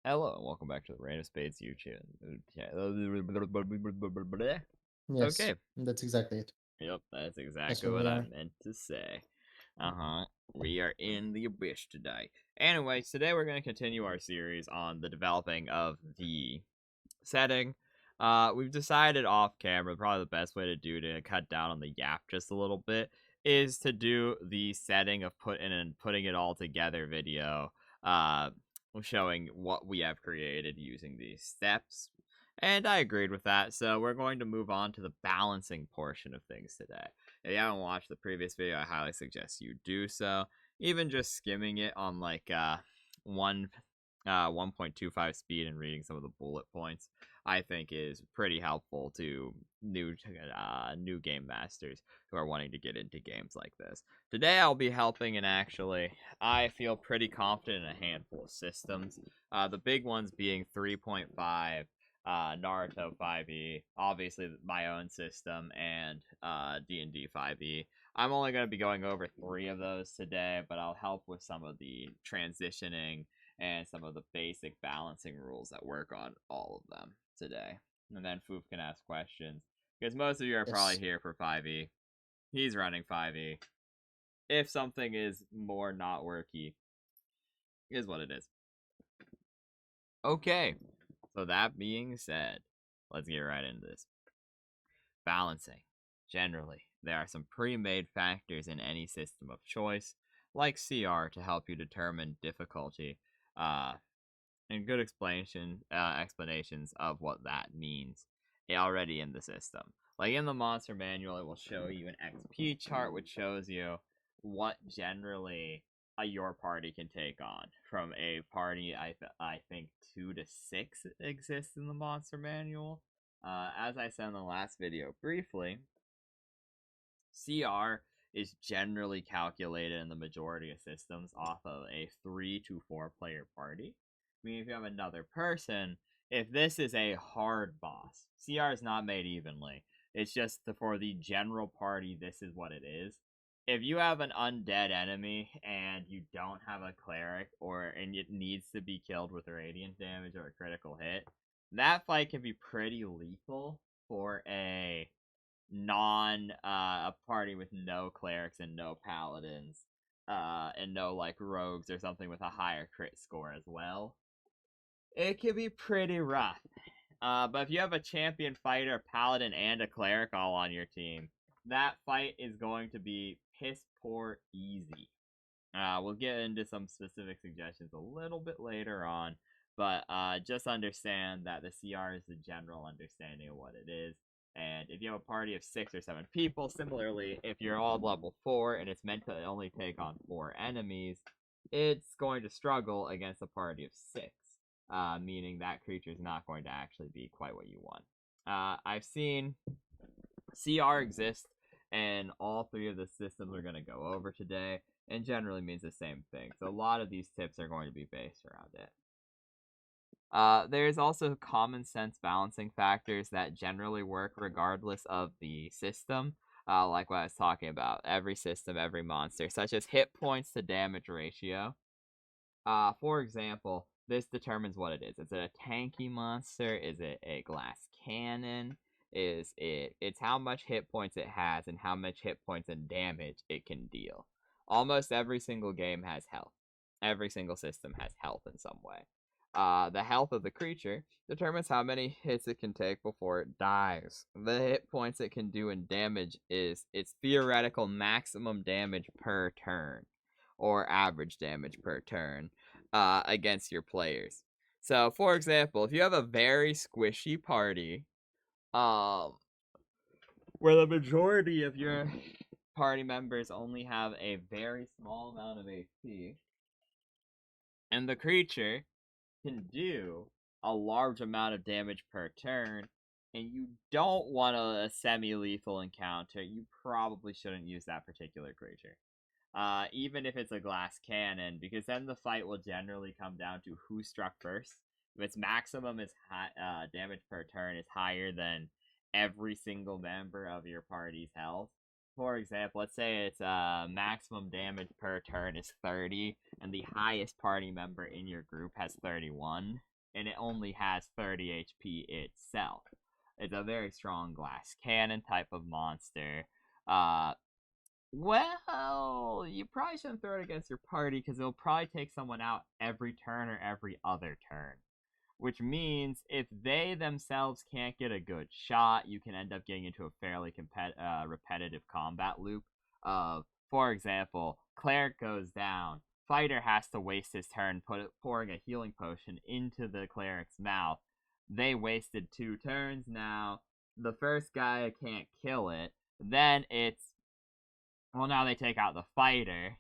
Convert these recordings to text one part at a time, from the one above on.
Hello and welcome back to the Random Spades YouTube. Yes, Okay. that's exactly it. Yep, that's That's exactly where what we I are. meant to say. Uh-huh. We are in the abyss today. Anyways, today we're going to continue our series on the developing of the setting. We've decided off camera, probably the best way to do to cut down on the yap just a little bit is to do the setting of putting it all together video, uh, showing what we have created using these steps. And I agreed with that, so we're going to move on to the balancing portion of things today. If you haven't watched the previous video, I highly suggest you do so. Even just skimming it on like one 1.25 speed and reading some of the bullet points, I think is pretty helpful to new game masters who are wanting to get into games like this. Today I'll be helping, and actually I feel pretty confident in a handful of systems. The big ones being 3.5, Naruto 5e, obviously my own system, and D&D 5e. I'm only going to be going over 3 of those today, but I'll help with some of the transitioning and some of the basic balancing rules that work on all of them today. And then FooF can ask questions, because most of you are probably Yes. here for 5e. He's running 5e. If something is more not worky, is what it is. Okay, so that being said, let's get right into this. Balancing. Generally, there are some pre-made factors in any system of choice, like CR, to help you determine difficulty, uh, and good explanations of what that means already in the system. Like in the monster manual, it will show you an XP chart, which shows you what generally your party can take on. From a party, I think 2 to 6 exists in the monster manual. As I said in the last video briefly, CR is generally calculated in the majority of systems off of a 3 to 4 player party. Meaning, if you have another person, if this is a hard boss, CR is not made evenly. It's just for the general party, this is what it is. If you have an undead enemy and you don't have a cleric, and it needs to be killed with radiant damage or a critical hit, that fight can be pretty lethal for a party with no clerics and no paladins, and no like rogues or something with a higher crit score as well. It can be pretty rough. But if you have a champion fighter, paladin, and a cleric all on your team, that fight is going to be piss poor easy. We'll get into some specific suggestions a little bit later on, but just understand that the CR is the general understanding of what it is. And if you have a party of 6 or 7 people, similarly, if you're all level 4 and it's meant to only take on 4 enemies, it's going to struggle against a party of 6, meaning that creature is not going to actually be quite what you want. I've seen CR exist, and all 3 of the systems we're going to go over today, and generally means the same thing. So a lot of these tips are going to be based around it. There's also common sense balancing factors that generally work regardless of the system, like what I was talking about. Every system, every monster, such as hit points to damage ratio. For example, this determines what it is. Is it a tanky monster? Is it a glass cannon? It's how much hit points it has and how much hit points and damage it can deal. Almost every single game has health. Every single system has health in some way. The health of the creature determines how many hits it can take before it dies. The hit points it can do in damage is its theoretical maximum damage per turn, or average damage per turn, against your players. So, for example, if you have a very squishy party, um, where the majority of your party members only have a very small amount of HP, and the creature can do a large amount of damage per turn, and you don't want a semi-lethal encounter, you probably shouldn't use that particular creature. Even if it's a glass cannon, because then the fight will generally come down to who struck first. If its maximum is damage per turn is higher than every single member of your party's health. For example, let's say its maximum damage per turn is 30, and the highest party member in your group has 31. and it only has 30 HP itself. It's a very strong glass cannon type of monster. Well, you probably shouldn't throw it against your party because it'll probably take someone out every turn or every other turn. Which means if they themselves can't get a good shot, you can end up getting into a fairly repetitive combat loop of, for example, cleric goes down, fighter has to waste his turn pouring a healing potion into the cleric's mouth. They wasted 2 turns now. The first guy can't kill it. Then now they take out the fighter.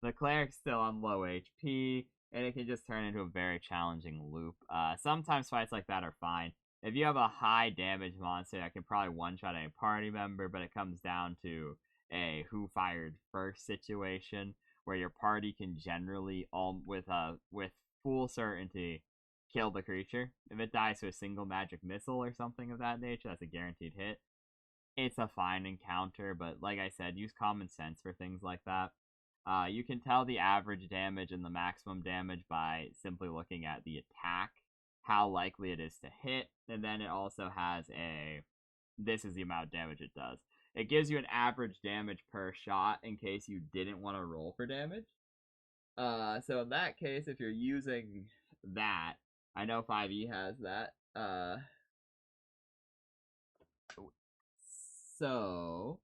The cleric's still on low HP, and it can just turn into a very challenging loop. Sometimes fights like that are fine. If you have a high damage monster, that can probably one-shot a party member, but it comes down to a who fired first situation, where your party can generally, with full certainty, kill the creature. If it dies to a single magic missile or something of that nature, that's a guaranteed hit. It's a fine encounter, but like I said, use common sense for things like that. You can tell the average damage and the maximum damage by simply looking at the attack, how likely it is to hit, and then it also has this is the amount of damage it does. It gives you an average damage per shot in case you didn't want to roll for damage. So in that case, if you're using that, I know 5e has that. So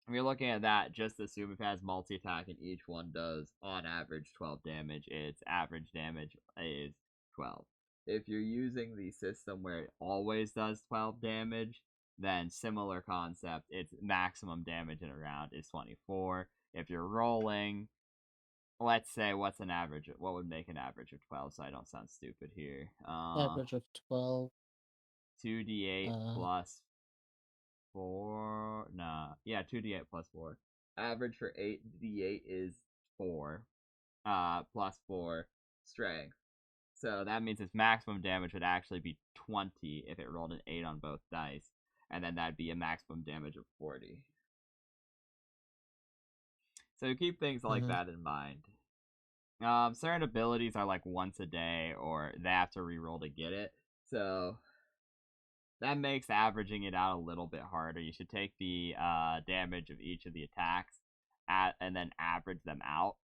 if you're looking at that, just assume if it has multi-attack and each one does, on average, 12 damage, its average damage is 12. If you're using the system where it always does 12 damage, then similar concept, its maximum damage in a round is 24. If you're rolling, let's say, what would make an average of 12 so I don't sound stupid here? Average of 12. 2d8 plus 4. Nah. Yeah, 2d8 plus 4. Average for 8d8 is 4. Plus 4 strength. So that means its maximum damage would actually be 20 if it rolled an 8 on both dice. And then that'd be a maximum damage of 40. So keep things like that in mind. Certain abilities are like once a day, or they have to reroll to get it. So that makes averaging it out a little bit harder. You should take the damage of each of the attacks and then average them out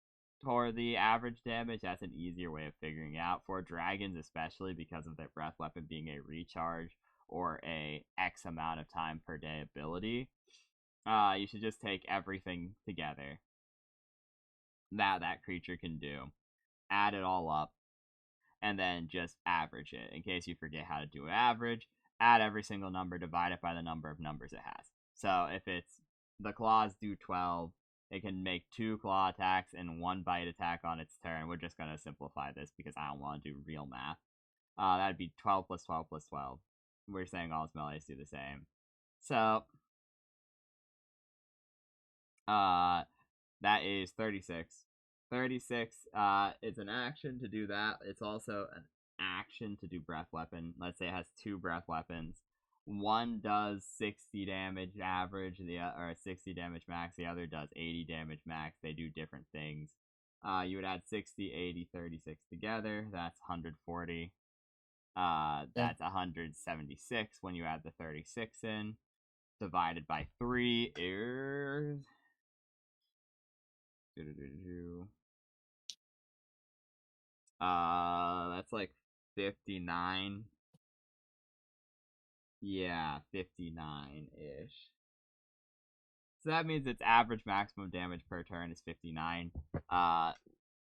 for the average damage. That's an easier way of figuring out. For dragons especially, because of their breath weapon being a recharge or a X amount of time per day ability, you should just take everything together that creature can do, add it all up, and then just average it. In case you forget how to do an average, add every single number, divide it by the number of numbers it has. So if the claws do 12, it can make 2 claw attacks and 1 bite attack on its turn. We're just going to simplify this because I don't want to do real math. That'd be 12 plus 12 plus 12. We're saying all its melees do the same. So, that is 36. 36 is an action to do that. It's also an action to do breath weapon. Let's say it has 2 breath weapons. One does 60 damage average, or 60 damage max. The other does 80 damage max. They do different things. You would add 60, 80, 36 together. That's 140. That's 176 when you add the 36 in. Divided by 3 is... That's like 59. Yeah, 59-ish. So that means its average maximum damage per turn is 59.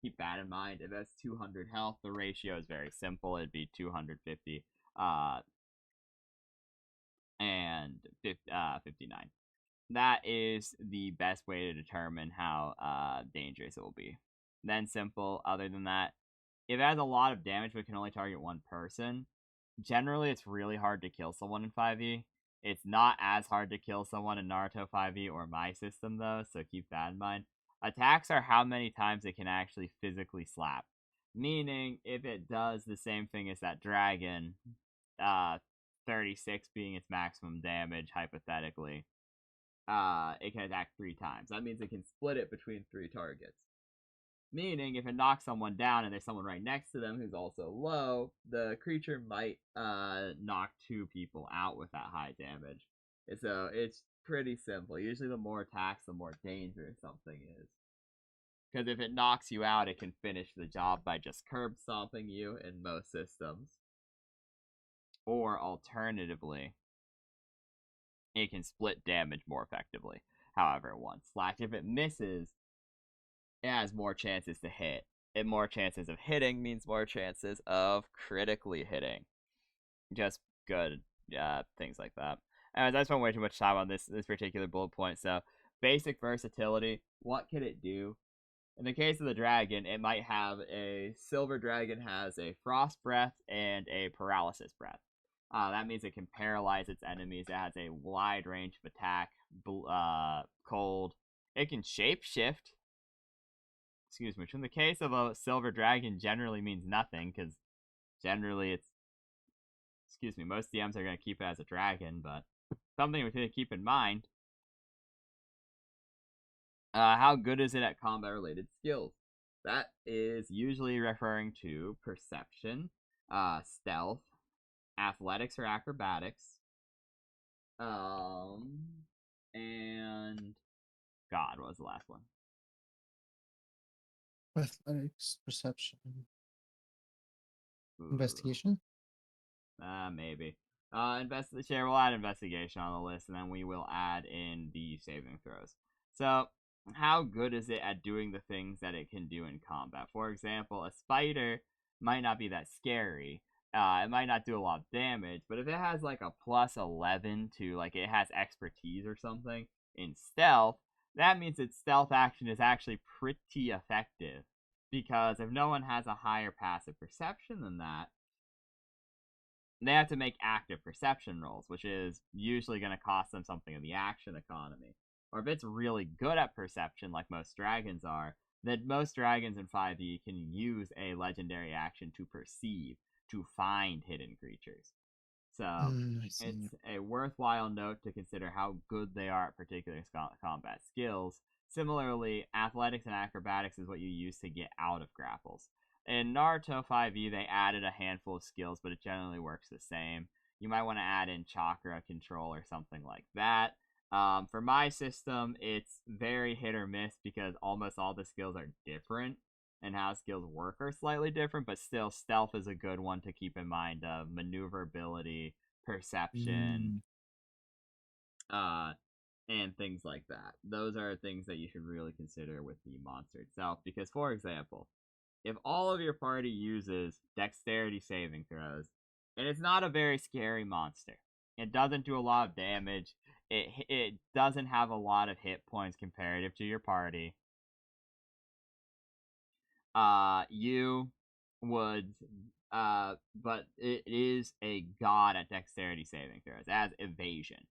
Keep that in mind. If that's 200 health, the ratio is very simple. It'd be 250 and 59. That is the best way to determine how dangerous it will be. Then simple, other than that, if it has a lot of damage but can only target one person, generally it's really hard to kill someone in 5e. It's not as hard to kill someone in Naruto 5e or my system though, so keep that in mind. Attacks are how many times it can actually physically slap. Meaning, if it does the same thing as that dragon, 36 being its maximum damage, hypothetically, it can attack 3 times. That means it can split it between 3 targets. Meaning, if it knocks someone down and there's someone right next to them who's also low, the creature might knock 2 people out with that high damage. So it's pretty simple. Usually the more attacks, the more dangerous something is. Because if it knocks you out, it can finish the job by just curb stomping you in most systems. Or alternatively, it can split damage more effectively, however it wants. Slash, if it misses, it has more chances to hit. And more chances of hitting means more chances of critically hitting. Just good things like that. Anyways, I spent way too much time on this particular bullet point. So, basic versatility. What can it do? In the case of the dragon, it might have a silver dragon has a frost breath and a paralysis breath. That means it can paralyze its enemies. It has a wide range of attack, cold. It can shapeshift. Excuse me. Which in the case of a silver dragon generally means nothing, because generally it's. Excuse me. Most DMs are going to keep it as a dragon, but something we need to keep in mind. How good is it at combat-related skills? That is usually referring to perception, stealth, athletics or acrobatics, and God, what was the last one? Athletics, perception, Ooh. investigation. Maybe. Share. We'll add investigation on the list, and then we will add in the saving throws. So, how good is it at doing the things that it can do in combat? For example, a spider might not be that scary. It might not do a lot of damage, but if it has like a plus 11 to like it has expertise or something in stealth, that means its stealth action is actually pretty effective. Because if no one has a higher passive perception than that, they have to make active perception rolls, which is usually going to cost them something in the action economy. Or if it's really good at perception, like most dragons are, then most dragons in 5e can use a legendary action to perceive, to find hidden creatures. So I see. it's a worthwhile note to consider how good they are at particular combat skills. Similarly, athletics and acrobatics is what you use to get out of grapples. In Naruto 5e, they added a handful of skills, but it generally works the same. You might want to add in chakra control or something like that. For my system, it's very hit or miss because almost all the skills are different, and how skills work are slightly different, but still, stealth is a good one to keep in mind. Maneuverability, perception, and things like that. Those are things that you should really consider with the monster itself, because, for example, if all of your party uses dexterity saving throws, and it's not a very scary monster, it doesn't do a lot of damage, it doesn't have a lot of hit points comparative to your party, you would, but it is a god at dexterity saving throws, as evasion,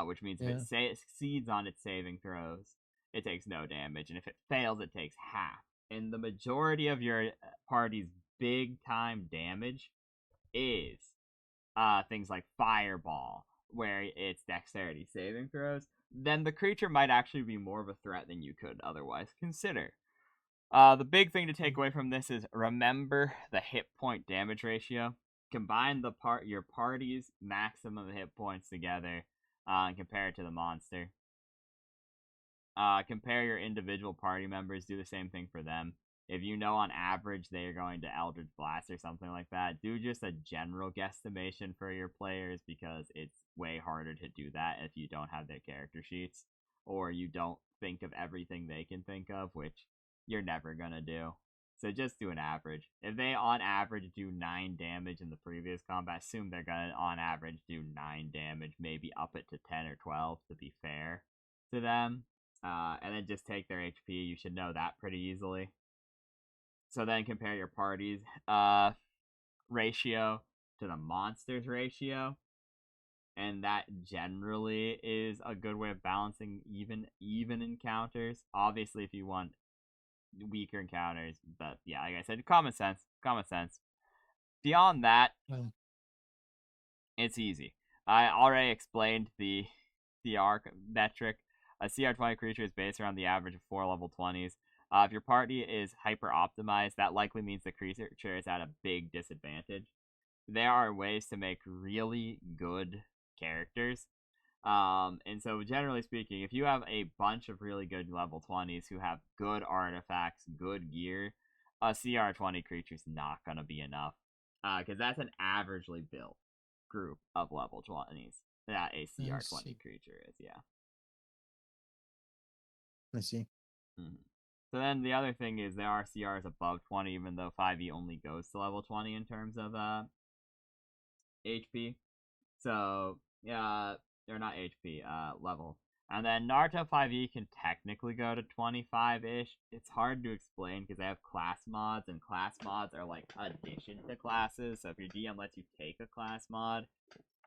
which means if it succeeds on its saving throws, it takes no damage, and if it fails, it takes half. And the majority of your party's big time damage is things like fireball, where it's dexterity saving throws, then the creature might actually be more of a threat than you could otherwise consider. The big thing to take away from this is remember the hit point damage ratio. Combine your party's maximum hit points together and compare it to the monster. Compare your individual party members, do the same thing for them. If you know on average they are going to Eldritch Blast or something like that, do just a general guesstimation for your players, because it's way harder to do that if you don't have their character sheets, or you don't think of everything they can think of, which you're never gonna do. So just do an average. If they on average do 9 damage in the previous combat, assume they're gonna on average do 9 damage, maybe up it to 10 or 12 to be fair to them. And then just take their HP. You should know that pretty easily. So then compare your party's ratio to the monster's ratio. And that generally is a good way of balancing even encounters. Obviously, if you want weaker encounters, but yeah, like I said, common sense. Beyond that, it's easy. I already explained the CR metric. A CR 20 creature is based around the average of 4 level 20s. If your party is hyper optimized, that likely means the creature is at a big disadvantage. There are ways to make really good characters. And so generally speaking, if you have a bunch of really good level 20s who have good artifacts, good gear, a CR20 creature's not gonna be enough. Because that's an averagely built group of level 20s that a I CR20 see. creature is, yeah. I see. Mm-hmm. So then the other thing is there are CRs above 20, even though 5e only goes to level 20 in terms of HP. So, yeah, they're not HP, level. And then Naruto 5e can technically go to 25-ish. It's hard to explain because they have class mods, and class mods are like addition to classes. So if your DM lets you take a class mod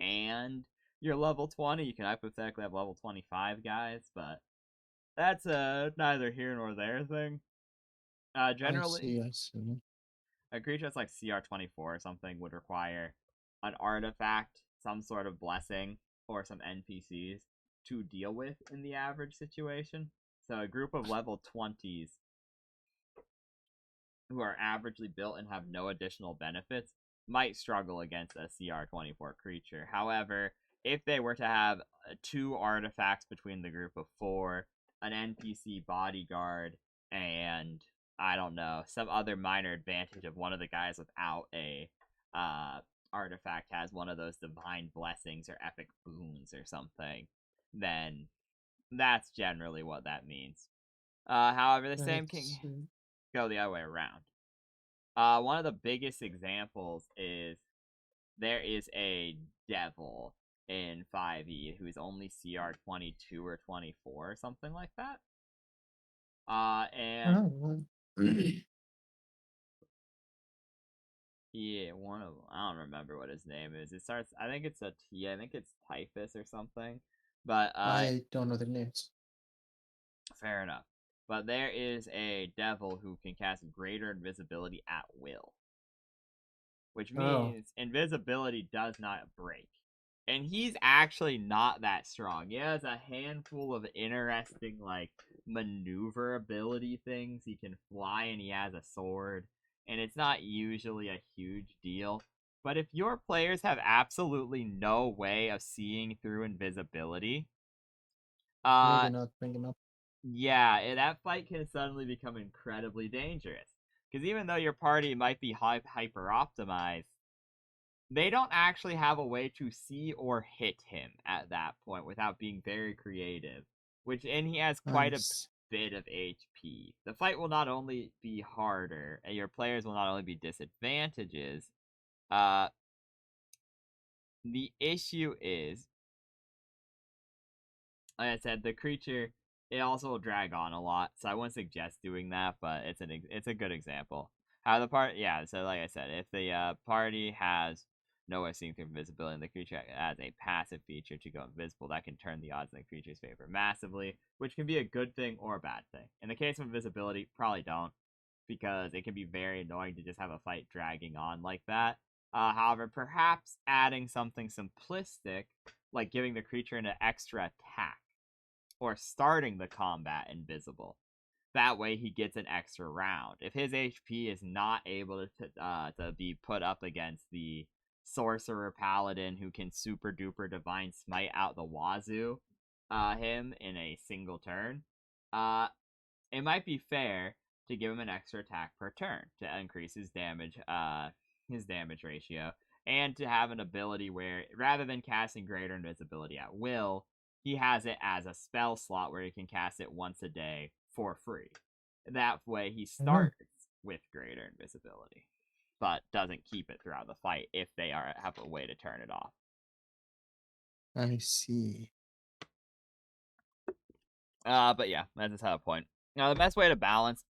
and you're level 20, you can hypothetically have level 25 guys, but that's neither here nor there thing. I Generally, see. I see. a creature that's like CR24 or something would require an artifact, some sort of blessing, or some NPCs to deal with in the average situation. So a group of level 20s who are averagely built and have no additional benefits might struggle against a CR24 creature. However, if they were to have two artifacts between the group of four, an NPC bodyguard, and I don't know, some other minor advantage of one of the guys without a artifact has one of those divine blessings or epic boons or something, then that's generally what that means. However, the I same can see. go the other way around. One of the biggest examples is there is a devil in 5e who's only CR 22 or 24 or something like that. And Oh, well. yeah, one of them, I don't remember what his name is. It starts, I think it's a T, I think it's Typhus or something. But I don't know the names. fair enough. But there is a devil who can cast greater invisibility at will, which Oh, means invisibility does not break. And he's actually not that strong. He has a handful of interesting, like, maneuverability things. He can fly and he has a sword. And it's not usually a huge deal. But if your players have absolutely no way of seeing through invisibility, uh, maybe not bring him up. yeah, that fight can suddenly become incredibly dangerous. Because even though your party might be hyper optimized, they don't actually have a way to see or hit him at that point without being very creative. And he has quite a Nice. bit of HP. The fight will not only be harder, and your players will not only be disadvantages. Uh, the issue is, like I said, the creature it also will drag on a lot, so I wouldn't suggest doing that. But it's a good example. How the part, yeah. So like I said, if the party has no way of seeing through invisibility, and the creature has a passive feature to go invisible, that can turn the odds in the creature's favor massively, which can be a good thing or a bad thing. In the case of invisibility, probably don't, because it can be very annoying to just have a fight dragging on like that. However, perhaps adding something simplistic, like giving the creature an extra attack or starting the combat invisible. That way he gets an extra round. If his HP is not able to be put up against the sorcerer paladin who can super duper divine smite out the wazoo him in a single turn, it might be fair to give him an extra attack per turn to increase his damage ratio, and to have an ability where rather than casting greater invisibility at will, he has it as a spell slot where he can cast it once a day for free. That way he Oh, starts with greater invisibility, but doesn't keep it throughout the fight if they have a way to turn it off. I see. But yeah, that's just how point. Now the best way to balance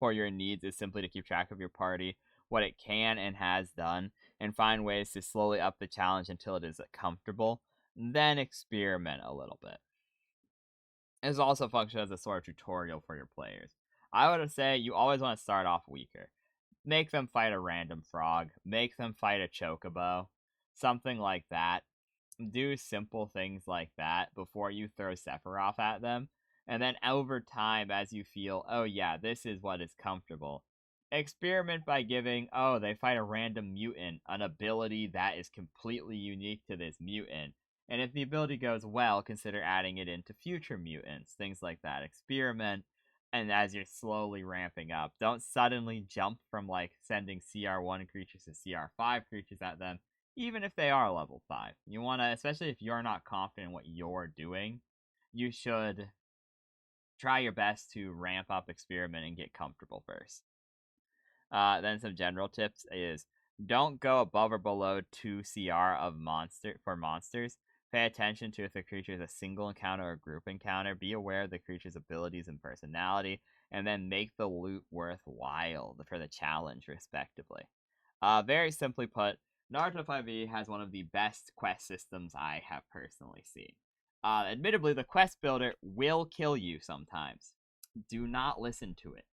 for your needs is simply to keep track of your party, what it can and has done, and find ways to slowly up the challenge until it is comfortable, then experiment a little bit. This also functions as a sort of tutorial for your players. I would say you always want to start off weaker. Make them fight a random frog, make them fight a chocobo, something like that. Do simple things like that before you throw Sephiroth at them. And then over time, as you feel, oh yeah, this is what is comfortable, experiment by giving, oh, they fight a random mutant, an ability that is completely unique to this mutant. And if the ability goes well, consider adding it into future mutants, things like that. Experiment, and as you're slowly ramping up, don't suddenly jump from like sending CR1 creatures to CR5 creatures at them, even if they are level 5. You want to, especially if you're not confident in what you're doing, you should try your best to ramp up, experiment, and get comfortable first. Then some general tips is don't go above or below 2 CR of monsters. Pay attention to if the creature is a single encounter or group encounter. Be aware of the creature's abilities and personality, and then make the loot worthwhile for the challenge, respectively. Very simply put, Naruto 5e has one of the best quest systems I have personally seen. Admittedly, the quest builder will kill you sometimes. Do not listen to it.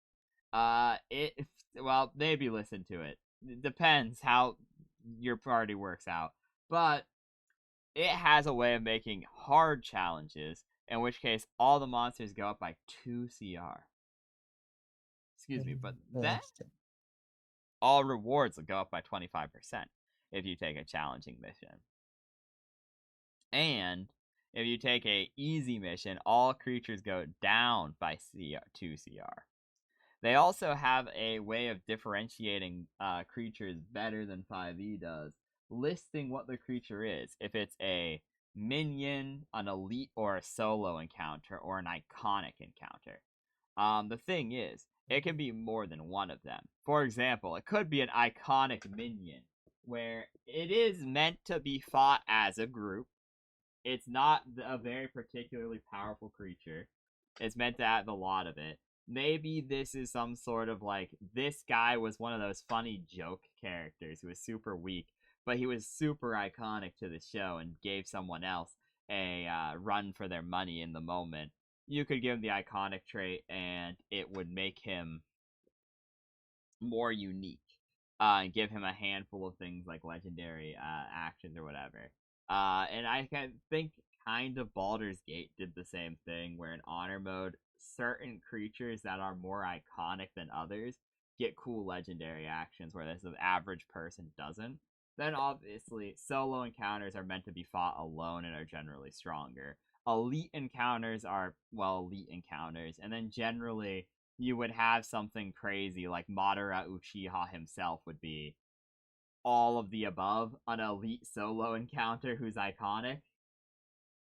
Well, maybe listen to it. It depends how your party works out. But it has a way of making hard challenges, in which case all the monsters go up by 2 CR. Excuse me, but then Interesting. all rewards will go up by 25% if you take a challenging mission. And if you take a easy mission, all creatures go down by 2 CR. They also have a way of differentiating creatures better than 5e does, listing what the creature is. If it's a minion, an elite, or a solo encounter, or an iconic encounter. The thing is, it can be more than one of them. For example, it could be an iconic minion, where it is meant to be fought as a group. It's not a very particularly powerful creature. It's meant to have a lot of it. Maybe this is some sort of like, this guy was one of those funny joke characters who was super weak, but he was super iconic to the show and gave someone else a run for their money in the moment. You could give him the iconic trait and it would make him more unique, and give him a handful of things like legendary actions or whatever. And I can think kind of Baldur's Gate did the same thing, where in honor mode, certain creatures that are more iconic than others get cool legendary actions, whereas the average person doesn't. Then obviously, solo encounters are meant to be fought alone and are generally stronger. Elite encounters are, well, elite encounters, and then generally you would have something crazy like Madara Uchiha himself would be all of the above, an elite solo encounter who's iconic.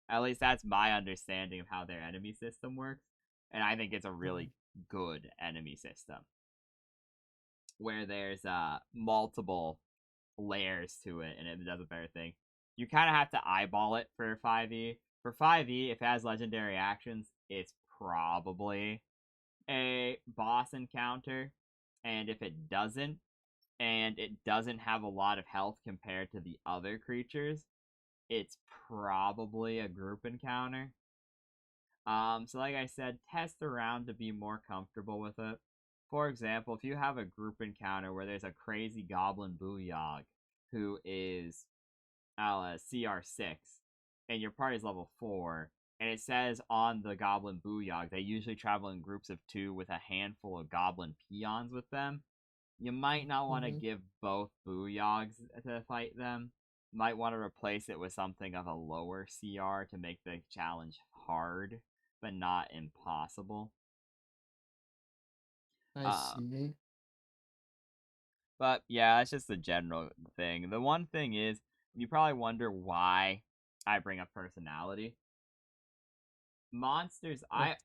At least that's my understanding of how their enemy system works, and I think it's a really good enemy system where there's multiple layers to it and it does a better thing. You kind of have to eyeball it for 5e. For 5e, if it has legendary actions, it's probably a boss encounter, and if it doesn't, and it doesn't have a lot of health compared to the other creatures, it's probably a group encounter. So like I said, test around to be more comfortable with it. For example, if you have a group encounter where there's a crazy goblin booyog who is CR6, and your party's level 4, and it says on the goblin booyog they usually travel in groups of 2 with a handful of goblin peons with them, you might not want to give both booyogs to fight them. Might want to replace it with something of a lower CR to make the challenge hard, but not impossible. I see. But yeah, that's just the general thing. The one thing is, you probably wonder why I bring up personality. Monsters, I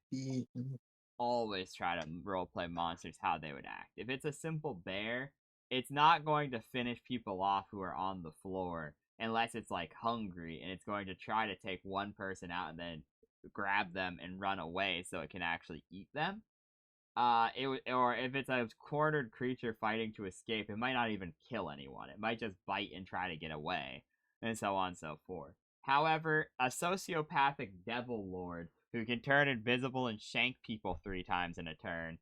always try to roleplay monsters how they would act. If it's a simple bear, it's not going to finish people off who are on the floor unless it's like hungry, and it's going to try to take one person out and then grab them and run away so it can actually eat them. Or if it's a cornered creature fighting to escape, it might not even kill anyone. It might just bite and try to get away, and so on and so forth. However, a sociopathic devil lord who can turn invisible and shank people 3 times in a turn,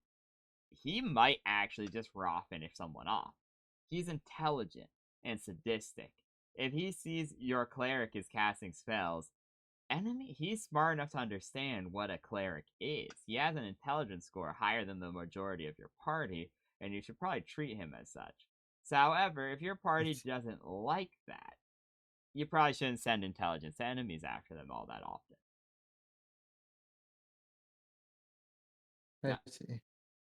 he might actually just raw finish someone off. He's intelligent and sadistic. If he sees your cleric is casting spells, he's smart enough to understand what a cleric is. He has an intelligence score higher than the majority of your party, and you should probably treat him as such. So, however, if your I party see. doesn't like that, you probably shouldn't send intelligence enemies after them all that often. I No. see.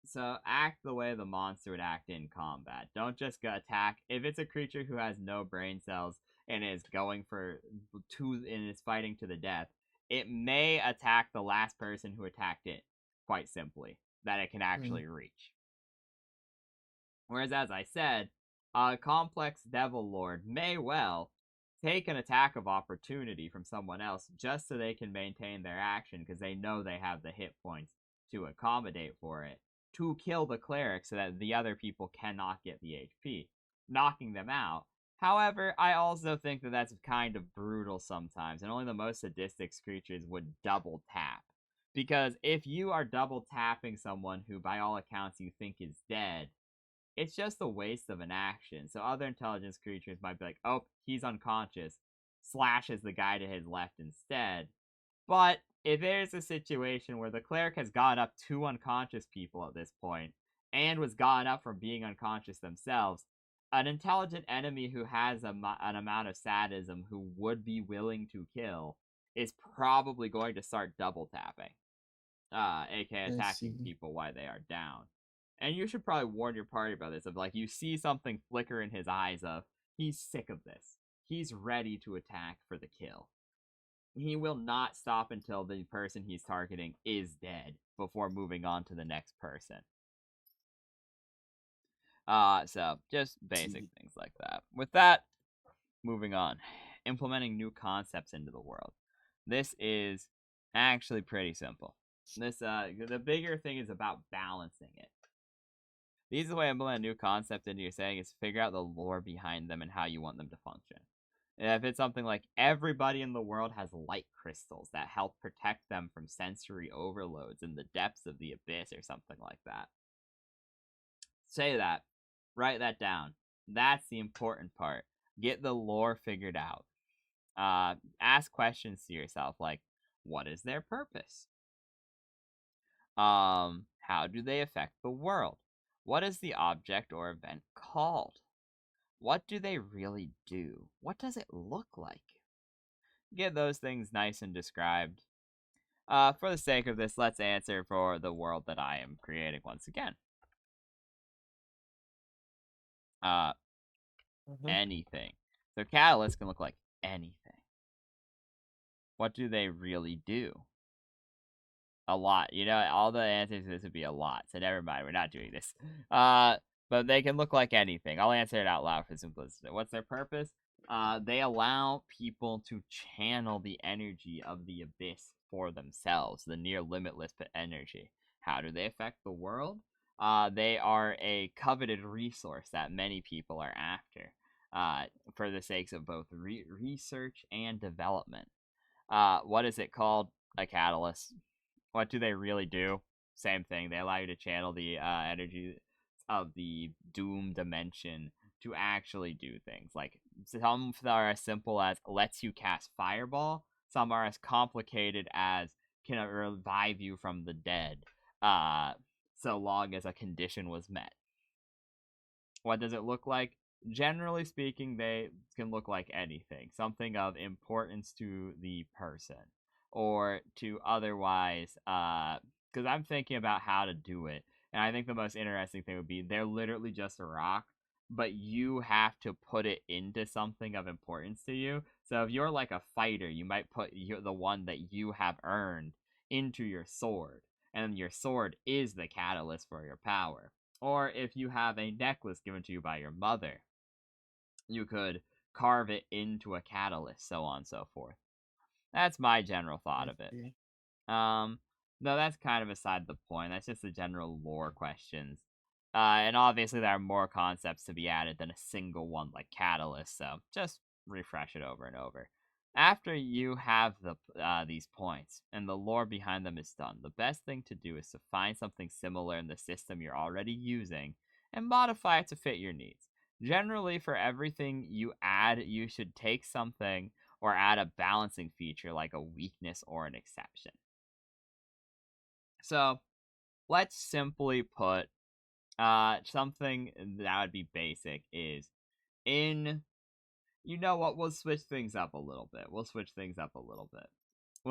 So act the way the monster would act in combat. Don't just go attack. If it's a creature who has no brain cells and is going for and is fighting to the death, it may attack the last person who attacked it, quite simply, that it can Mm, actually reach. Whereas, as I said, a complex Devil Lord may well take an attack of opportunity from someone else just so they can maintain their action because they know they have the hit points to accommodate for it to kill the cleric so that the other people cannot get the HP, knocking them out. However, I also think that that's kind of brutal sometimes, and only the most sadistic creatures would double tap. Because if you are double tapping someone who, by all accounts, you think is dead, it's just a waste of an action. So other intelligence creatures might be like, oh, he's unconscious, slashes the guy to his left instead. But if there's a situation where the cleric has gotten up 2 unconscious people at this point, and was gotten up from being unconscious themselves, an intelligent enemy who has an amount of sadism who would be willing to kill is probably going to start double tapping, aka I attacking see. people while they are down. And you should probably warn your party about this. Of like, you see something flicker in his eyes of he's sick of this. He's ready to attack for the kill. He will not stop until the person he's targeting is dead before moving on to the next person. So just basic See. things like that. With that, moving on. Implementing new concepts into the world. This is actually pretty simple. The bigger thing is about balancing it. The easiest way to implement a new concept into your setting is figure out the lore behind them and how you want them to function. If it's something like everybody in the world has light crystals that help protect them from sensory overloads in the depths of the abyss or something like that. Say that. Write that down. That's the important part. Get the lore figured out. Ask questions to yourself like, what is their purpose? How do they affect the world? What is the object or event called? What do they really do? What does it look like? Get those things nice and described. For the sake of this, let's answer for the world that I am creating once again. Uh, Uh-huh. Anything. So catalysts can look like anything. What do they really do? A lot. You know, all the answers to this would be a lot. So never mind, we're not doing this. But they can look like anything. I'll answer it out loud for simplicity. What's their purpose? They allow people to channel the energy of the abyss for themselves, the near limitless energy. How do they affect the world? They are a coveted resource that many people are after, for the sakes of both research and development. What is it called? A catalyst. What do they really do? Same thing. They allow you to channel the energy of the doom dimension to actually do things. Like, some are as simple as lets you cast fireball. Some are as complicated as can revive you from the dead. So long as a condition was met. What does it look like? Generally speaking, they can look like anything. Something of importance to the person. Or to otherwise, because I'm thinking about how to do it. And I think the most interesting thing would be they're literally just a rock, but you have to put it into something of importance to you. So if you're like a fighter, you might put the one that you have earned into your sword. And your sword is the catalyst for your power. Or if you have a necklace given to you by your mother, you could carve it into a catalyst, so on and so forth. That's my general thought I of it. see. Um, no, that's kind of aside the point. That's just the general lore questions. And obviously there are more concepts to be added than a single one like Catalyst, so just refresh it over and over. After you have these points and the lore behind them is done, the best thing to do is to find something similar in the system you're already using and modify it to fit your needs. Generally, for everything you add, you should take something or add a balancing feature like a weakness or an exception. So let's simply put something that would be basic is in, you know what, we'll switch things up a little bit. We'll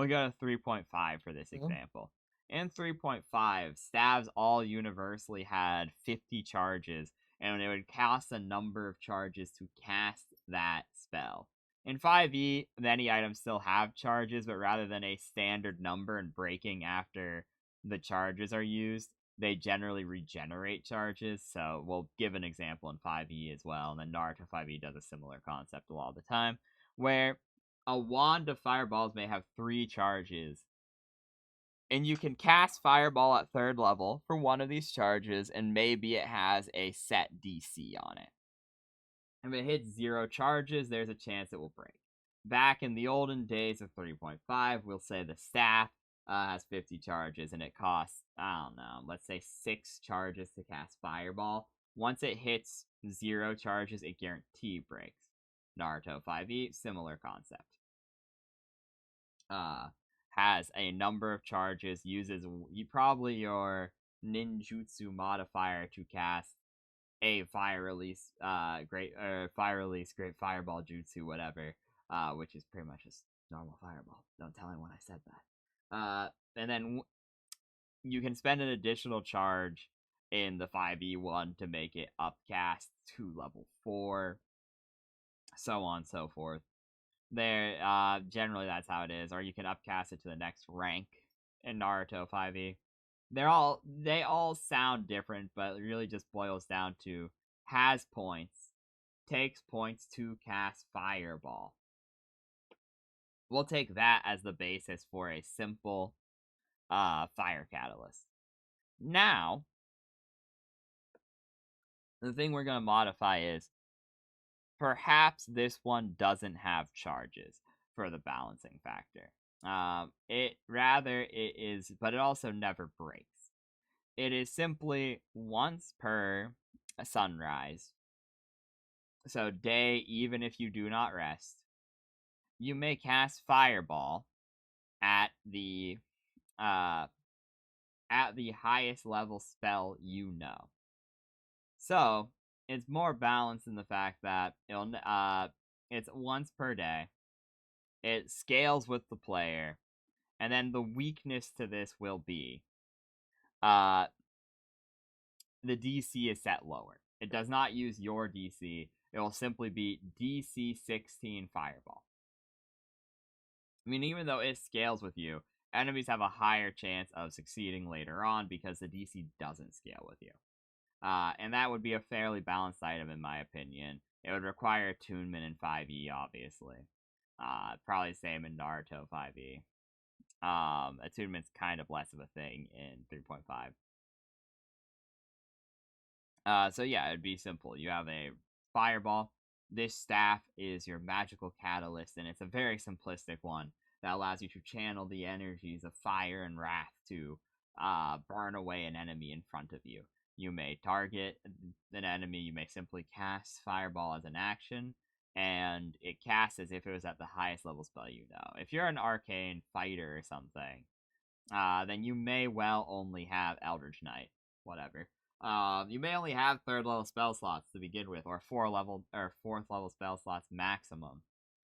go to 3.5 for this Oh, example. In 3.5, stabs all universally had 50 charges, and it would cost a number of charges to cast that spell. In 5e, many items still have charges, but rather than a standard number and breaking after the charges are used, they generally regenerate charges. So we'll give an example in 5e as well, and then Naruto 5e does a similar concept a lot of the time, where a wand of fireballs may have 3 charges, and you can cast fireball at 3rd level for one of these charges, and maybe it has a set DC on it. If it hits 0 charges, there's a chance it will break. Back in the olden days of 3.5, we'll say the staff has 50 charges, and it costs, I don't know, let's say 6 charges to cast fireball. Once it hits 0 charges, it guaranteed breaks. Naruto 5e, similar concept. Has a number of charges, uses probably your ninjutsu modifier to cast a great fireball jutsu, whatever, which is pretty much just normal fireball. Don't tell anyone I said that. And then you can spend an additional charge in the 5e one to make it upcast to level 4, so on and so forth. Generally that's how it is, or you can upcast it to the next rank in Naruto 5e. They all sound different, but it really just boils down to has points, takes points to cast fireball. We'll take that as the basis for a simple fire catalyst. Now, the thing we're going to modify is perhaps this one doesn't have charges for the balancing factor. It is, but it also never breaks. It is simply once per sunrise. So day, even if you do not rest, you may cast fireball at the highest level spell you know. So it's more balanced in the fact that it's once per day. It scales with the player, and then the weakness to this will be the DC is set lower. It does not use your DC. It will simply be DC 16 fireball. I mean, even though it scales with you, enemies have a higher chance of succeeding later on because the DC doesn't scale with you. And that would be a fairly balanced item in my opinion. It would require attunement in 5e, obviously. Probably the same in Naruto 5e. Attunement's kind of less of a thing in 3.5. So yeah, it'd be simple. You have a fireball. This staff is your magical catalyst, and it's a very simplistic one that allows you to channel the energies of fire and wrath to burn away an enemy in front of you. You may target an enemy, you may simply cast fireball as an action, and it casts as if it was at the highest level spell you know. If you're an arcane fighter or something, then you may well only have Eldritch Knight, whatever. You may only have 3rd level spell slots to begin with, or 4th level spell slots maximum.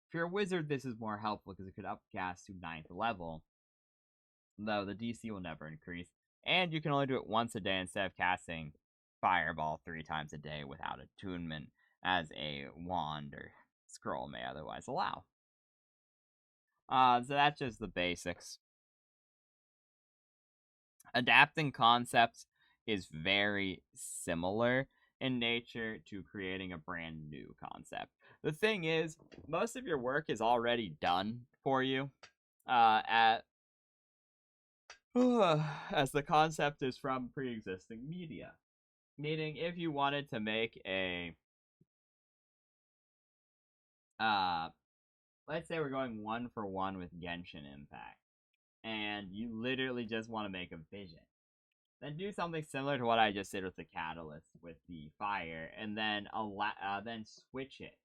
If you're a wizard, this is more helpful because it could upcast to 9th level, though the DC will never increase, and you can only do it once a day instead of casting fireball 3 times a day without attunement, as a wand or scroll may otherwise allow. So that's just the basics. Adapting concepts is very similar in nature to creating a brand new concept. The thing is, most of your work is already done for you, as the concept is from pre-existing media. Meaning, if you wanted to make a, let's say we're going 1-for-1 with Genshin Impact, and you literally just want to make a vision, then do something similar to what I just did with the catalyst with the fire, and then then switch it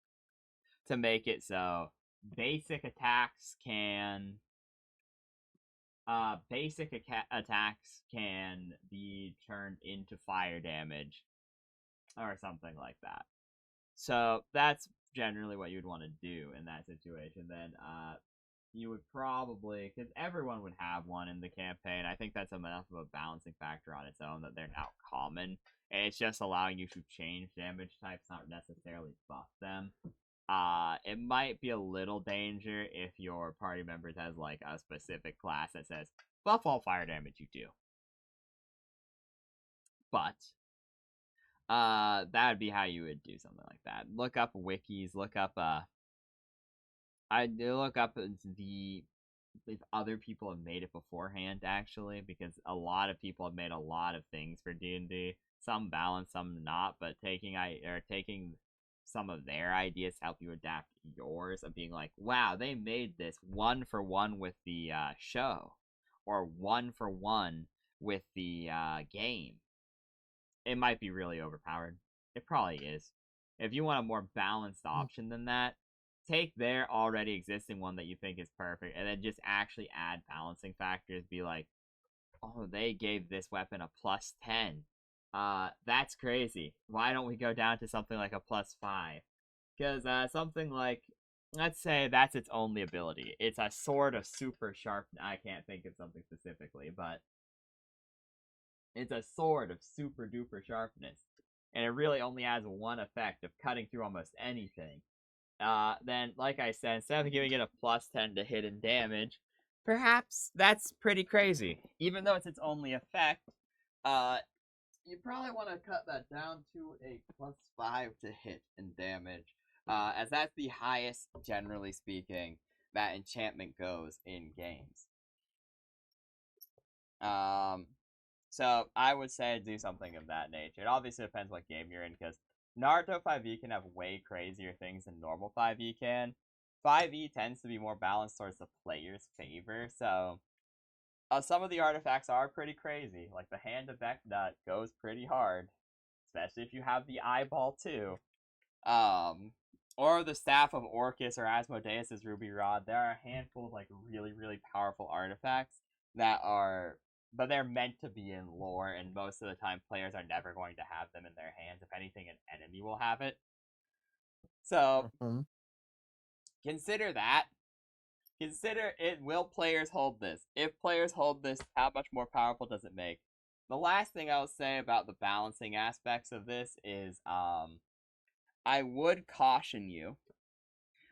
to make it so basic attacks can attacks can be turned into fire damage or something like that. So that's generally what you'd want to do in that situation. Then you would probably, because everyone would have one in the campaign. I think that's enough of a balancing factor on its own that they're now common, and it's just allowing you to change damage types, not necessarily buff them. It might be a little danger if your party members has like a specific class that says buff all fire damage you do. But that would be how you would do something like that. Look up wikis, look up I do look up the if other people have made it beforehand actually, because a lot of people have made a lot of things for D&D. Some balance, some not, but taking some of their ideas to help you adapt yours of being like, wow, they made this one for one with the show, or one for one with the game. It might be really overpowered. It probably is. If you want a more balanced option than that, take their already existing one that you think is perfect and then just actually add balancing factors. Be like, oh, they gave this weapon a plus 10. That's crazy. Why don't we go down to something like a plus 5? Because something like, let's say that's its only ability. It's a sword of super sharp. I can't think of something specifically, but it's a sword of super duper sharpness, and it really only has one effect of cutting through almost anything. Then, like I said, instead of giving it a plus 10 to hidden damage, perhaps that's pretty crazy. Even though it's its only effect, you probably want to cut that down to a plus 5 to hit and damage, as that's the highest, generally speaking, that enchantment goes in games. Um, So I would say do something of that nature. It obviously depends what game you're in, because Naruto 5e can have way crazier things than normal 5e can. 5e tends to be more balanced towards the player's favor, so some of the artifacts are pretty crazy. Like the hand of Vecna goes pretty hard, especially if you have the eyeball too. Um, or the staff of Orcus or Asmodeus' ruby rod. There are a handful of like really really powerful artifacts that are, but they're meant to be in lore, and most of the time players are never going to have them in their hands. If anything, an enemy will have it. So Mhm. consider that. Consider it. Will players hold this? If players hold this, how much more powerful does it make? The last thing I'll say about the balancing aspects of this is, I would caution you.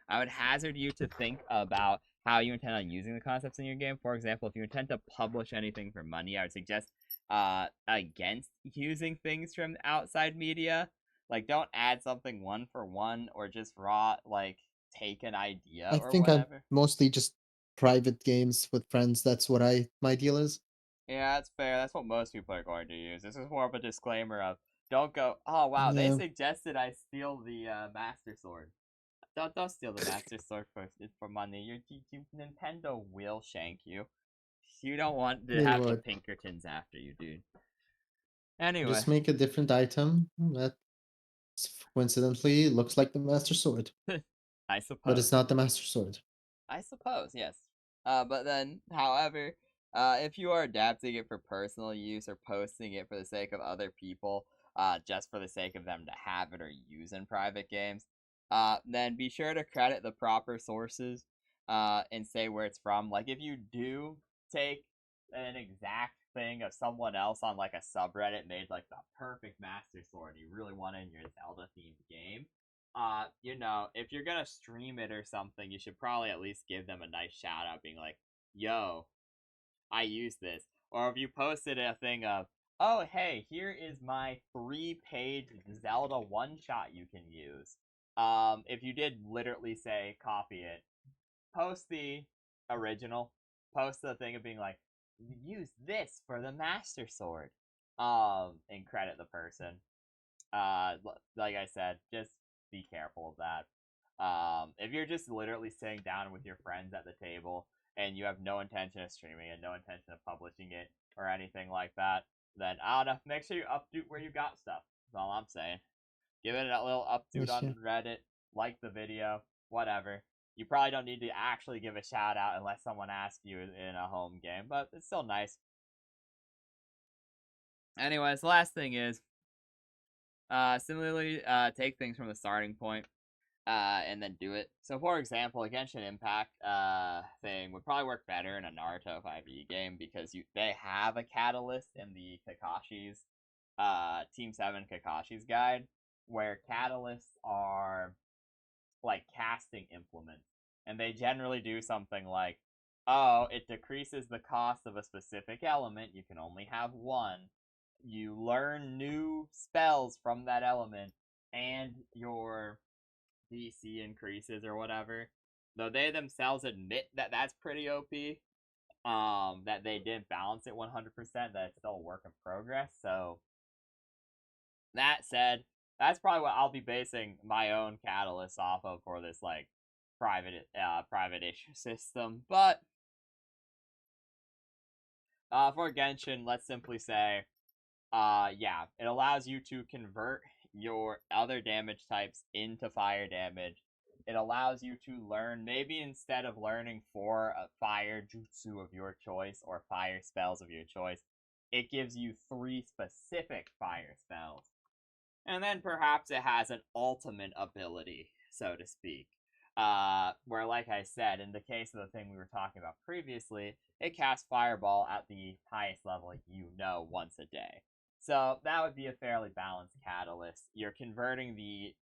I would hazard you to think about how you intend on using the concepts in your game. For example, if you intend to publish anything for money, I would suggest against using things from outside media. Like, don't add something one for one, or just like take an idea I or think I'm whatever. mostly just private games with friends. That's what my deal is. Yeah, that's fair. That's what most people are going to use. This is more of a disclaimer of don't go, oh wow, they Yeah, suggested I steal the Master Sword. Don't steal the Master Sword for money. Nintendo will shank you. You don't want to they have the would. Pinkertons after you, dude. Anyway, Just make a different item that coincidentally looks like the Master Sword, I but suppose. it's not the Master Sword. I suppose, yes. But then, however, if you are adapting it for personal use or posting it for the sake of other people, just for the sake of them to have it or use in private games, then be sure to credit the proper sources, and say where it's from. Like, if you do take an exact thing of someone else on, like, a subreddit made, like, the perfect Master Sword, and you really want it in your Zelda-themed game, if you're gonna stream it or something, you should probably at least give them a nice shout out, being like, yo, I use this. Or if you posted a thing of, oh, hey, here is my 3-page Zelda one shot you can use. If you did literally say copy it, post the original, post the thing of being like, use this for the Master Sword, and credit the person. Like I said, just be careful of that. If you're just literally sitting down with your friends at the table and you have no intention of streaming and no intention of publishing it or anything like that, then I don't know. Make sure you update where you got stuff. That's all I'm saying. Give it a little update Yes, on yeah. Reddit, like the video, whatever. You probably don't need to actually give a shout out unless someone asks you in a home game, but it's still nice. Anyways, the last thing is similarly take things from the starting point and then do it. So, for example, a Genshin Impact thing would probably work better in a Naruto 5e game because they have a catalyst in the Kakashi's Team 7 Kakashi's guide where catalysts are like casting implements, and they generally do something like, oh, it decreases the cost of a specific element. You can only have one. You learn new spells from that element, and your DC increases or whatever. Though they themselves admit that that's pretty OP, that they didn't balance it 100%, that it's still a work in progress. So, that said, that's probably what I'll be basing my own catalyst off of for this, like, private-ish system. But, for Genshin, let's simply say, yeah, it allows you to convert your other damage types into fire damage. It allows you to learn, maybe instead of learning 4 fire jutsu of your choice or fire spells of your choice, it gives you 3 specific fire spells. And then perhaps it has an ultimate ability, so to speak. Where, like I said, in the case of the thing we were talking about previously, it casts Fireball at the highest level once a day. So that would be a fairly balanced catalyst. You're converting the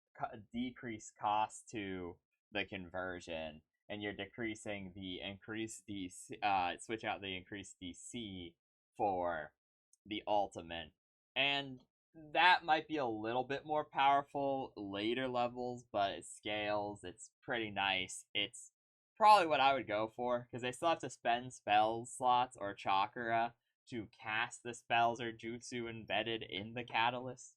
decreased cost to the conversion, and you're decreasing the increased DC, switch out the increased DC for the ultimate. And that might be a little bit more powerful later levels, but it scales. It's pretty nice. It's probably what I would go for, because they still have to spend spell slots or chakra to cast the spells or jutsu embedded in the catalyst.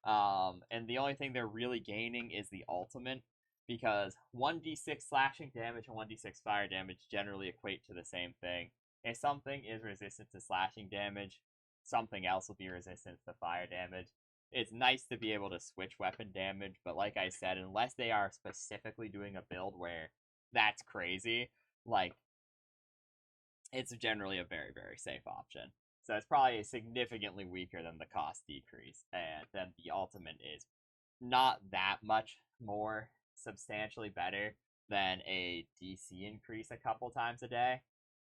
And the only thing they're really gaining is the ultimate, because 1d6 slashing damage and 1d6 fire damage generally equate to the same thing. If something is resistant to slashing damage, something else will be resistant to fire damage. It's nice to be able to switch weapon damage, but like I said, unless they are specifically doing a build where that's crazy, like, it's generally a very, very safe option. So it's probably significantly weaker than the cost decrease, and then the ultimate is not that much more substantially better than a DC increase a couple times a day.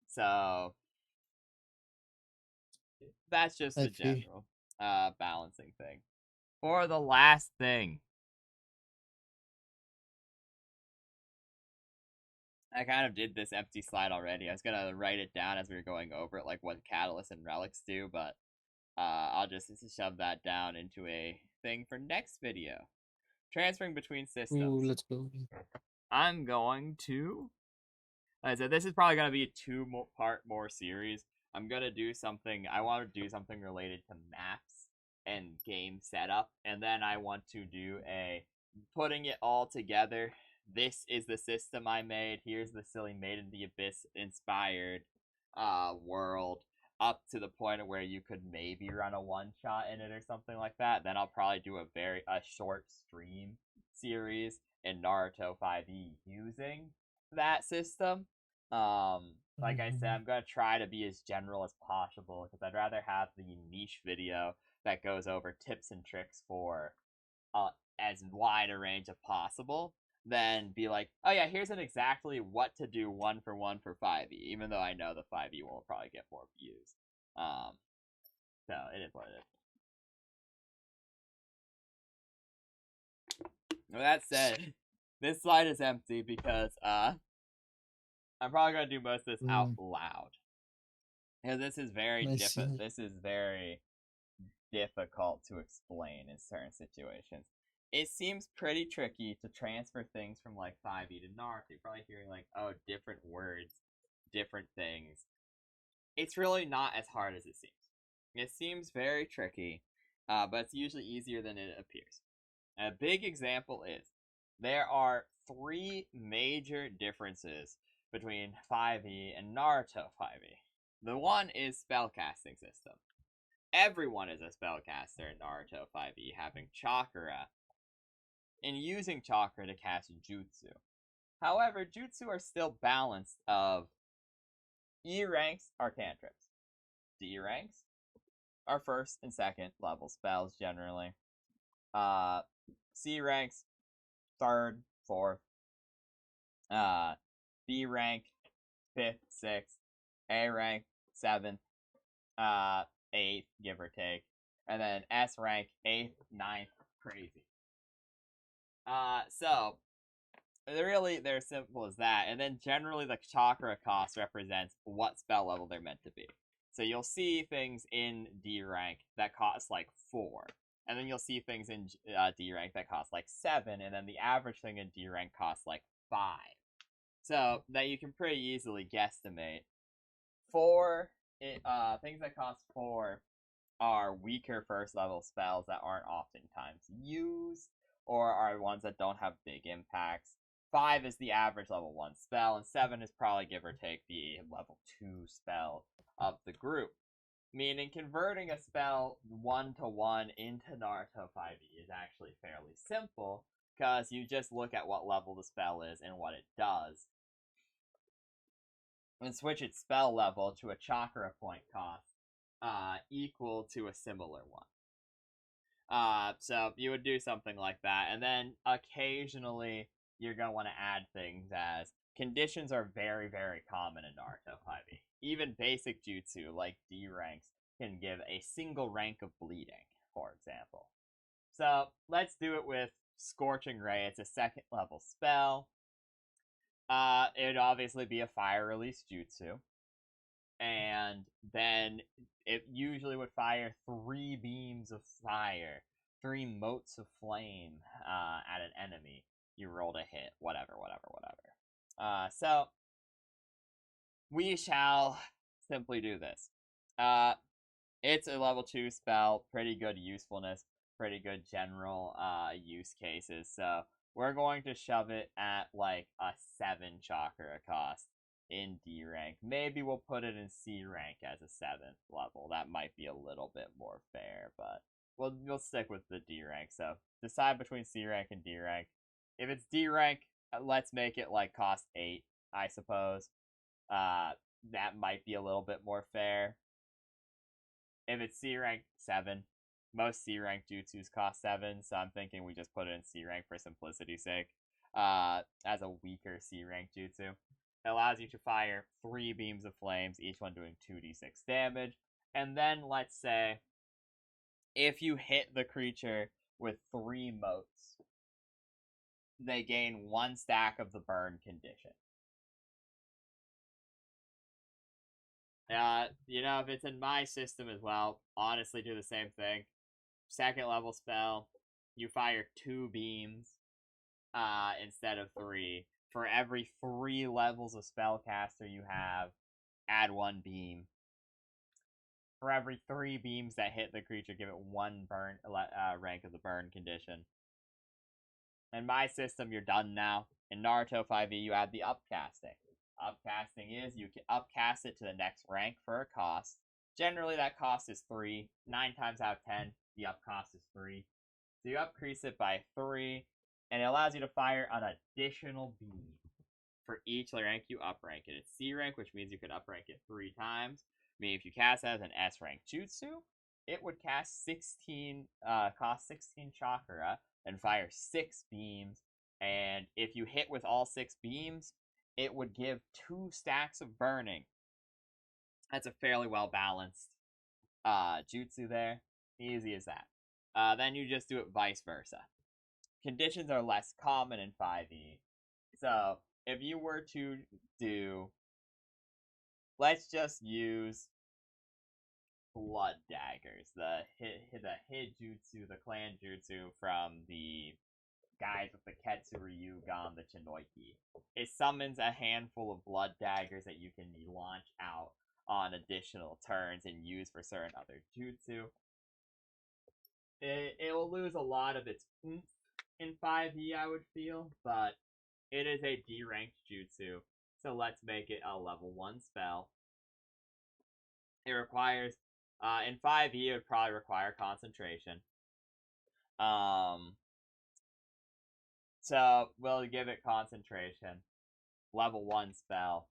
So that's just I the see. general balancing thing. For the last thing, I kind of did this empty slide already. I was gonna write it down as we were going over it, like what catalysts and relics do, but I'll just shove that down into a thing for next video. Transferring between Ooh, systems. let's go. I'm going to. Like I said, this is probably gonna be a two-part more series. I'm gonna do something. I want to do something related to maps and game setup, and then I want to do a putting it all together. This is the system I made. Here's the silly Made in the Abyss inspired world, up to the point where you could maybe run a one shot in it or something like that. Then I'll probably do a short stream series in Naruto 5e using that system. Like I said, I'm gonna try to be as general as possible because I'd rather have the niche video that goes over tips and tricks for as wide a range as possible than be like, oh yeah, here's an exactly what to do one for 5e, even though I know the 5e will probably get more views. So it is what it is. With that said, this slide is empty because I'm probably gonna do most of this out loud. Because this is I see. very difficult to explain in certain situations. It seems pretty tricky to transfer things from like 5e to Naruto. You're probably hearing like, oh, different words, different things. It's really not as hard as it seems. It seems very tricky, but it's usually easier than it appears. A big example is there are 3 major differences between 5e and Naruto 5e. The one is spellcasting system. Everyone is a spellcaster in Naruto 5e, having chakra and using chakra to cast jutsu. However, jutsu are still balanced of E ranks are cantrips. D ranks are first and second level spells generally. Uh, C ranks third, fourth. Uh, B rank fifth, sixth. A rank seventh, eighth, give or take. And then S rank eighth, ninth, crazy. So really they're simple as that. And then generally the chakra cost represents what spell level they're meant to be. So you'll see things in D rank that cost like 4. And then you'll see things in D rank that cost like 7. And then the average thing in D rank costs like 5. So that you can pretty easily guesstimate. 4, things that cost 4 are weaker first level spells that aren't oftentimes used or are ones that don't have big impacts. 5 is the average level 1 spell, and 7 is probably give or take the level 2 spell of the group. Meaning converting a spell 1-to-1 into Naruto 5e is actually fairly simple, because you just look at what level the spell is and what it does, and switch its spell level to a chakra point cost equal to a similar one. So you would do something like that, and then occasionally you're going to want to add things as conditions are very, very common in Naruto 5e. Even basic jutsu, like D ranks, can give a single rank of bleeding, for example. So let's do it with Scorching Ray. It's a second level spell. It would obviously be a fire release jutsu. And then it usually would fire 3 beams of fire, 3 motes of flame at an enemy. You rolled a hit, whatever. So we shall simply do this. It's a level 2 spell, pretty good usefulness, pretty good general use cases. So we're going to shove it at like a 7 chakra cost in D rank. Maybe we'll put it in C rank as a 7th level. That might be a little bit more fair, but we'll stick with the D rank. So decide between C rank and D rank. If it's D rank, let's make it like cost 8, I suppose. That might be a little bit more fair. If it's C rank, 7. Most C rank jutsus cost 7, so I'm thinking we just put it in C rank for simplicity's sake. As a weaker C rank jutsu. It allows you to fire 3 beams of flames, each one doing 2d6 damage. And then, let's say, if you hit the creature with 3 motes, they gain 1 stack of the burn condition. If it's in my system as well, honestly do the same thing. Second level spell, you fire 2 beams instead of 3. For every 3 levels of spellcaster you have, add 1 beam. For every 3 beams that hit the creature, give it 1 burn rank of the burn condition. In my system, you're done now. In Naruto 5e, you add the upcasting. Upcasting is you can upcast it to the next rank for a cost. Generally, that cost is 3. 9 times out of 10, the up cost is 3. So you upcrease it by 3, and it allows you to fire an additional beam for each rank you uprank it. It's C rank, which means you can uprank it 3 times. I mean, if you cast it as an S rank jutsu, it would cost 16 chakra and fire 6 beams. And if you hit with all 6 beams, it would give 2 stacks of burning. That's a fairly well balanced jutsu there. Easy as that. Then you just do it vice versa. Conditions are less common in 5e. So if you were to do, let's just use blood daggers, the hit jutsu, the clan jutsu from the guys with the Ketsuru Yugon, the Chinoiki. It summons a handful of blood daggers that you can launch out on additional turns and use for certain other jutsu. It will lose a lot of its oomph in 5e, I would feel, but it is a D-ranked jutsu, so let's make it a level 1 spell. It requires, in 5e, it would probably require concentration. So we'll give it concentration. Level 1 spell.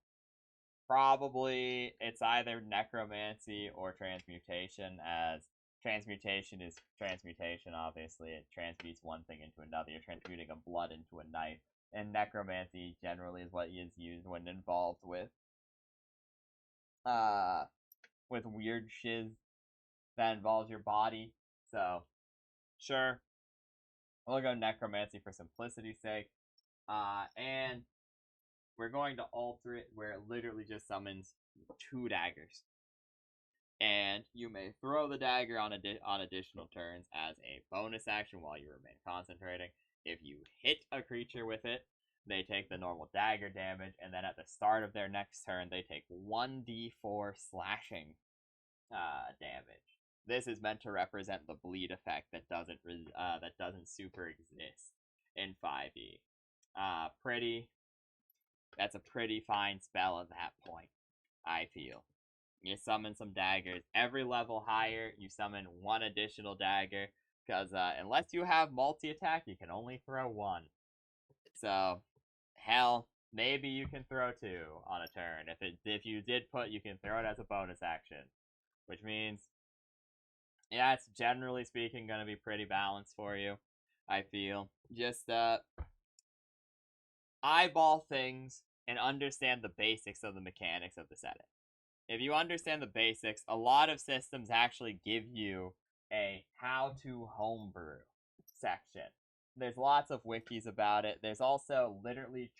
Probably it's either necromancy or transmutation, as transmutation is transmutation, obviously. It transmutes one thing into another. You're transmuting a blood into a knife. And necromancy generally is what is used when involved uh with weird shiz that involves your body. So sure, we'll go necromancy for simplicity's sake. And we're going to alter it where it literally just summons 2 daggers. And you may throw the dagger on additional turns as a bonus action while you remain concentrating. If you hit a creature with it, they take the normal dagger damage, and then at the start of their next turn, they take 1d4 slashing damage. This is meant to represent the bleed effect that doesn't super exist in 5e. That's a pretty fine spell at that point, I feel. You summon some daggers. Every level higher, you summon 1 additional dagger, because unless you have multi-attack, you can only throw 1. So, hell, maybe you can throw 2 on a turn. If you did put, you can throw it as a bonus action, which means, yeah, it's generally speaking going to be pretty balanced for you, I feel. Just eyeball things and understand the basics of the mechanics of the setting. If you understand the basics, a lot of systems actually give you a how to homebrew section. There's lots of wikis about it. There's also literally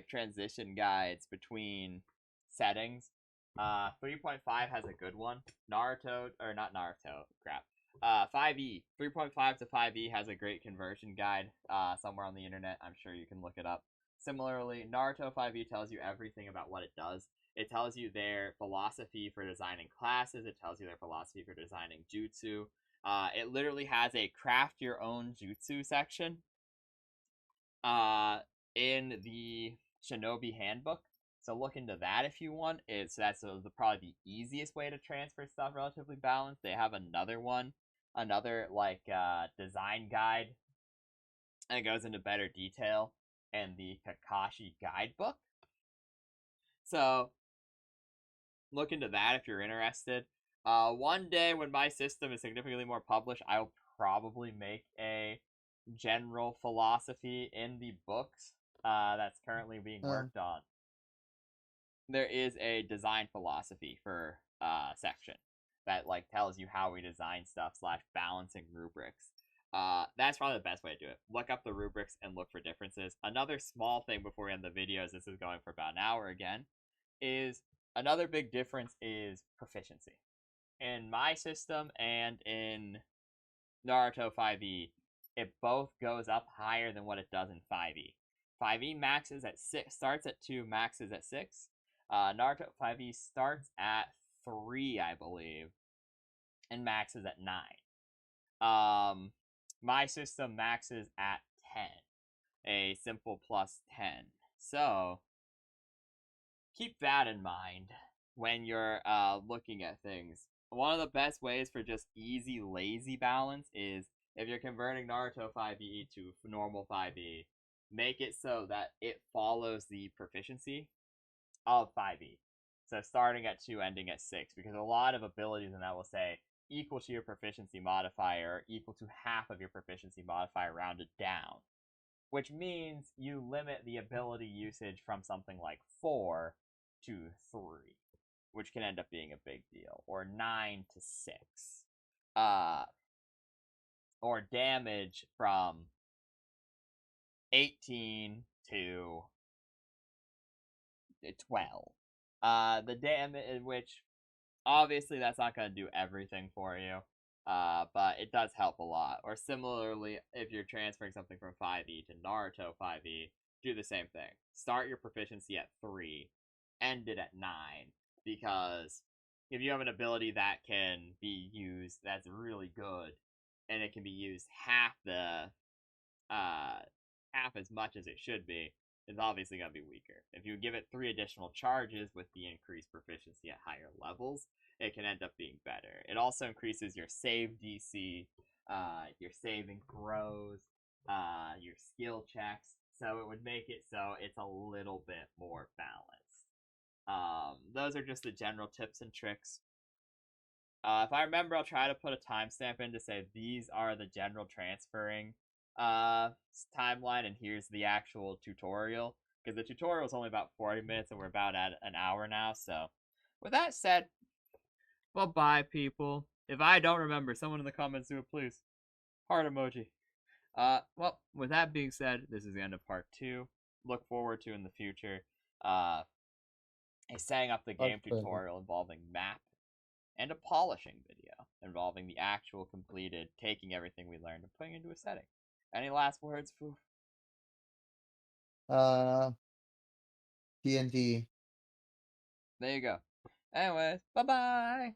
transition guides between settings. 3.5 has a good one. Naruto, or not Naruto, crap. 5e, 3.5 to 5e has a great conversion guide somewhere on the internet. I'm sure you can look it up. Similarly, Naruto 5e tells you everything about what it does. It tells you their philosophy for designing classes. It tells you their philosophy for designing jutsu. It literally has a craft your own jutsu section in the Shinobi Handbook. So look into that if you want. That's probably the easiest way to transfer stuff relatively balanced. They have another one, another design guide, and it goes into better detail in the Kakashi Guidebook. So look into that if you're interested. One day when my system is significantly more published, I'll probably make a general philosophy in the books that's currently being worked on. There is a design philosophy for section that tells you how we design stuff / balancing rubrics. That's probably the best way to do it. Look up the rubrics and look for differences. Another small thing before we end the video, as this is going for about an hour again, is another big difference is proficiency. In my system and in Naruto 5e, it both goes up higher than what it does in 5e. 5e maxes at 6, starts at 2, maxes at 6. Naruto 5e starts at 3, I believe, and maxes at 9. My system maxes at 10, a simple plus 10. So keep that in mind when you're looking at things. One of the best ways for just easy, lazy balance is if you're converting Naruto 5e to normal 5e, make it so that it follows the proficiency of 5e. So starting at 2, ending at 6, because a lot of abilities in that will say equal to your proficiency modifier, or equal to half of your proficiency modifier rounded down, which means you limit the ability usage from something like 4 to 3, which can end up being a big deal, or 9 to 6. Or damage from 18 to 12. The damage, which obviously that's not going to do everything for you, but it does help a lot. Or similarly, if you're transferring something from 5e to Naruto 5e, do the same thing. Start your proficiency at 3, end it at 9, because if you have an ability that can be used that's really good, and it can be used half as much as it should be, it's obviously going to be weaker. If you give it 3 additional charges with the increased proficiency at higher levels, it can end up being better. It also increases your save DC, your saving throws, your skill checks. So it would make it so it's a little bit more balanced. Those are just the general tips and tricks. If I remember, I'll try to put a timestamp in to say these are the general transferring timeline, and here's the actual tutorial. Because the tutorial is only about 40 minutes, and we're about at an hour now. So, with that said, bye bye, people. If I don't remember, someone in the comments do it, please. Heart emoji. Well, with that being said, this is the end of part 2. Look forward to in the future uh, a setting up the game Worldbuilding. tutorial involving map and a polishing video involving the actual completed, taking everything we learned and putting it into a setting. Any last words, Foof? Uh, D&D. There you go. Anyways, bye bye.